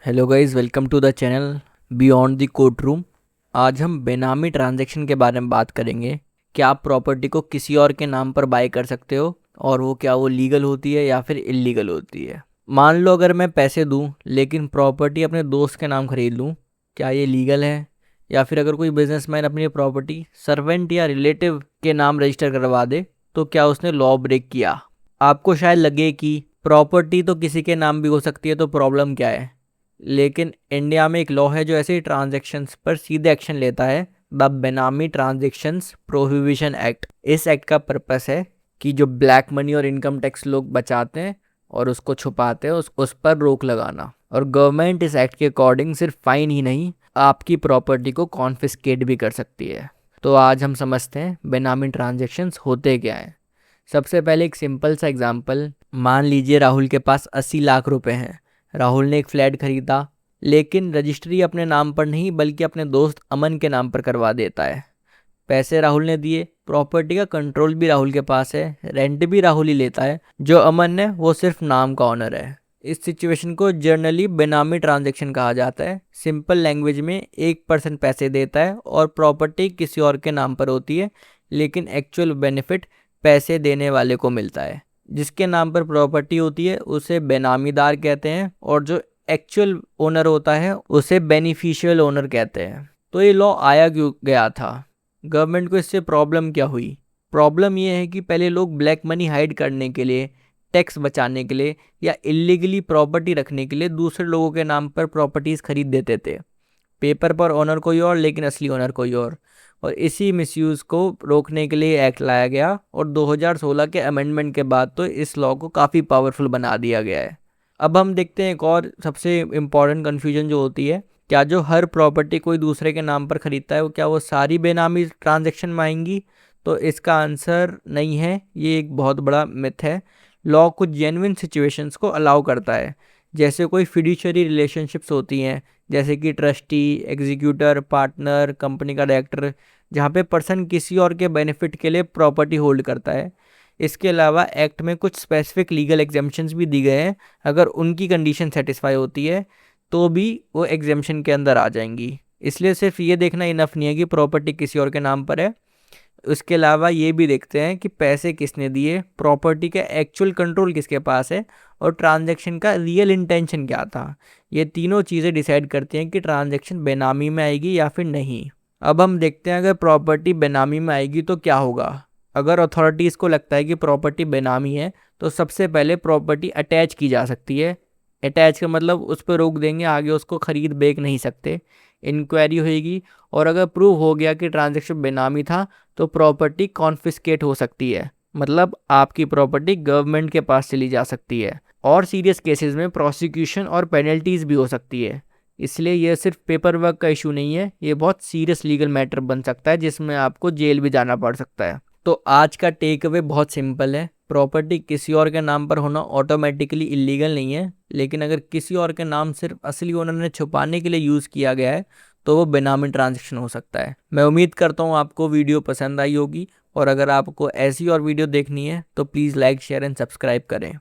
Hello guys, welcome to the channel beyond the court room. आज हम बेनामी transaction के बारे में बात करेंगे। क्या आप प्रॉपर्टी को किसी और के नाम पर बाय कर सकते हो और वो लीगल होती है या फिर इलीगल होती है। मान लो अगर मैं पैसे दूं लेकिन प्रॉपर्टी अपने दोस्त के नाम खरीद लूं, क्या ये लीगल है? या फिर अगर कोई बिजनेसमैन अपनी प्रॉपर्टी सर्वेंट या रिलेटिव के नाम रजिस्टर करवा दे तो क्या उसने लॉ ब्रेक किया? आपको शायद लगे कि प्रॉपर्टी तो किसी के नाम भी हो सकती है, तो प्रॉब्लम क्या है। लेकिन इंडिया में एक लॉ है जो ऐसे ट्रांजैक्शंस पर सीधे एक्शन लेता है, द बेनामी ट्रांजैक्शंस प्रोहिबिशन एक्ट। इस एक्ट का पर्पस है कि जो ब्लैक मनी और इनकम टैक्स लोग बचाते हैं और उसको छुपाते हैं उस पर रोक लगाना। और गवर्नमेंट इस एक्ट के अकॉर्डिंग सिर्फ फाइन ही नहीं, आपकी प्रॉपर्टी को कॉन्फिस्केट भी कर सकती है। तो आज हम समझते हैं बेनामी ट्रांजैक्शंस होते क्या हैं। सबसे पहले एक सिंपल सा एग्जांपल, मान लीजिए राहुल के पास 80 लाख रुपए हैं। राहुल ने एक फ्लैट खरीदा लेकिन रजिस्ट्री अपने नाम पर नहीं बल्कि अपने दोस्त अमन के नाम पर करवा देता है। पैसे राहुल ने दिए, प्रॉपर्टी का कंट्रोल भी राहुल के पास है, रेंट भी राहुल ही लेता है, जो अमन है वो सिर्फ नाम का ऑनर है। इस सिचुएशन को जनरली बेनामी ट्रांजैक्शन कहा जाता है। सिंपल लैंग्वेज में एक पर्सन पैसे देता है और प्रॉपर्टी किसी और के नाम पर होती है, लेकिन एक्चुअल बेनिफिट पैसे देने वाले को मिलता है। जिसके नाम पर प्रॉपर्टी होती है उसे बेनामीदार कहते हैं और जो एक्चुअल ओनर होता है उसे बेनिफिशियल ओनर कहते हैं। तो ये लॉ आया क्यों गया था? गवर्नमेंट को इससे प्रॉब्लम क्या हुई? प्रॉब्लम ये है कि पहले लोग ब्लैक मनी हाइड करने के लिए, टैक्स बचाने के लिए या इलीगली प्रॉपर्टी रखने के लिए दूसरे लोगों के नाम पर प्रॉपर्टीज खरीद देते थे। पेपर पर ओनर कोई और लेकिन असली ओनर कोई और इसी मिसयूज़ को रोकने के लिए एक्ट लाया गया और 2016 के अमेंडमेंट के बाद तो इस लॉ को काफ़ी पावरफुल बना दिया गया है। अब हम देखते हैं एक और सबसे इम्पॉर्टेंट कन्फ्यूजन जो होती है, क्या जो हर प्रॉपर्टी कोई दूसरे के नाम पर खरीदता है क्या वो सारी बेनामी ट्रांजैक्शन में आएंगी? तो इसका आंसर नहीं है, ये एक बहुत बड़ा मिथ है। लॉ कुछ जेन्युइन सिचुएशंस को अलाउ करता है, जैसे कोई फिड्यूशियरी रिलेशनशिप्स होती हैं, जैसे कि ट्रस्टी, एग्जीक्यूटर, पार्टनर, कंपनी का डायरेक्टर, जहाँ पे पर्सन किसी और के बेनिफिट के लिए प्रॉपर्टी होल्ड करता है। इसके अलावा एक्ट में कुछ स्पेसिफिक लीगल एग्जेम्पशंस भी दी गए हैं, अगर उनकी कंडीशन सेटिस्फाई होती है तो भी वो एग्जेम्पशन के अंदर आ जाएंगी। इसलिए सिर्फ ये देखना इनफ नहीं है कि प्रॉपर्टी किसी और के नाम पर है, उसके अलावा ये भी देखते हैं कि पैसे किसने दिए, प्रॉपर्टी का एक्चुअल कंट्रोल किसके पास है और ट्रांजैक्शन का रियल इंटेंशन क्या था। ये तीनों चीज़ें डिसाइड करती हैं कि ट्रांजैक्शन बेनामी में आएगी या फिर नहीं। अब हम देखते हैं अगर प्रॉपर्टी बेनामी में आएगी तो क्या होगा। अगर अथॉरिटीज़ को लगता है कि प्रॉपर्टी बेनामी है तो सबसे पहले प्रॉपर्टी अटैच की जा सकती है। अटैच का मतलब उस पर रोक देंगे, आगे उसको खरीद बेच नहीं सकते। इंक्वायरी होएगी और अगर प्रूव हो गया कि ट्रांजैक्शन बेनामी था तो प्रॉपर्टी कॉन्फिस्केट हो सकती है, मतलब आपकी प्रॉपर्टी गवर्नमेंट के पास चली जा सकती है। और सीरियस केसेस में प्रोसिक्यूशन और पेनल्टीज भी हो सकती है। इसलिए यह सिर्फ पेपर वर्क का इशू नहीं है, ये बहुत सीरियस लीगल मैटर बन सकता है जिसमें आपको जेल भी जाना पड़ सकता है। तो आज का टेक अवे बहुत सिंपल है, प्रॉपर्टी किसी और के नाम पर होना ऑटोमेटिकली इलीगल नहीं है, लेकिन अगर किसी और के नाम सिर्फ असली ओनर ने छुपाने के लिए यूज़ किया गया है तो वो बेनामी ट्रांजैक्शन हो सकता है। मैं उम्मीद करता हूँ आपको वीडियो पसंद आई होगी और अगर आपको ऐसी और वीडियो देखनी है तो please like, share and subscribe करें।